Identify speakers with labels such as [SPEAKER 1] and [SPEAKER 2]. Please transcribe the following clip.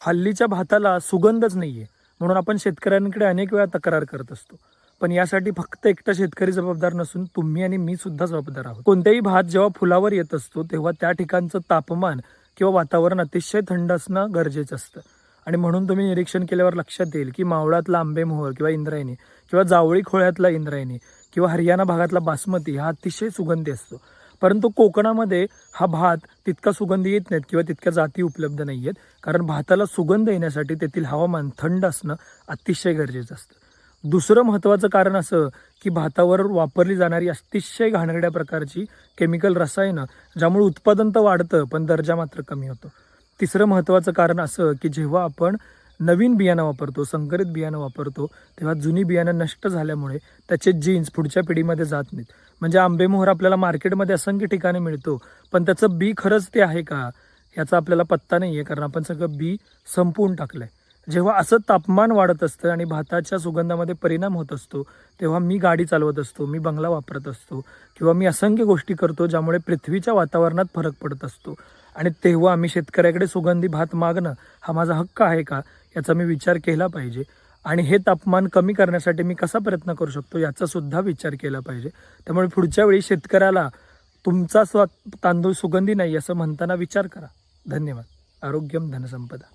[SPEAKER 1] हल्लीच्या भाताला सुगंधच नाहीये, म्हणून आपण शेतकऱ्यांकडे अनेक वेळा तक्रार करत असतो. पण यासाठी फक्त एकटा शेतकरी जबाबदार नसून तुम्ही आणि मी सुद्धा जबाबदार आहोत. कोणताही भात जेव्हा फुलावर येत असतो तेव्हा त्या ठिकाणचं तापमान किंवा वातावरण अतिशय थंड असणं गरजेचं असतं. आणि म्हणून तुम्ही निरीक्षण केल्यावर लक्षात येईल की मावळातला आंबेमोहोर किंवा इंद्रायणी किंवा जावळी खोळ्यातला इंद्रायणी किंवा हरियाणा भागातला बासमती हा अतिशय सुगंधी असतो. परंतु कोकणामध्ये हा भात तितका सुगंधी येत नाहीत किंवा तितक्या जाती उपलब्ध नाही आहेत, कारण भाताला सुगंध येण्यासाठी तेथील हवामान थंड असणं अतिशय गरजेचं असतं. दुसरं महत्त्वाचं कारण असं की भातावर वापरली जाणारी अतिशय घाणेरड्या प्रकारची केमिकल रसायनं, ज्यामुळे उत्पादन तर वाढतं पण दर्जा मात्र कमी होतो. तिसरं महत्त्वाचं कारण असं की जेव्हा आपण नवीन बियाणं वापरतो, संकरित बियाणं वापरतो, तेव्हा जुनी बियाणं नष्ट झाल्यामुळे त्याचे जीन्स पुढच्या पिढीमध्ये जात नाहीत. म्हणजे आंबेमोहोर आपल्याला मार्केटमध्ये असंख्य ठिकाणी मिळतो, पण त्याचं बी खरंच ते आहे का याचा आपल्याला पत्ता नाही आहे, कारण आपण सगळं बी संपवून टाकलंय. जेव्हा असं तापमान वाढत असतं आणि भाताच्या सुगंधामध्ये परिणाम होत असतो, तेव्हा मी गाडी चालवत असतो, मी बंगला वापरत असतो किंवा मी असंख्य गोष्टी करतो ज्यामुळे पृथ्वीच्या वातावरणात फरक पडत असतो. आणि तेव्हा आम्ही शेतकऱ्याकडे सुगंधी भात मागणं हा माझा हक्क आहे का याचा मी विचार केला पाहिजे. आणि हे तापमान कमी करण्यासाठी मी कसा प्रयत्न करू शकतो याचा सुद्धा विचार केला पाहिजे. त्यामुळे पुढच्या वेळी शेतकऱ्याला तुमचा तांदूळ सुगंधी नाही असं म्हणताना विचार करा. धन्यवाद. आरोग्यम धनसंपदा.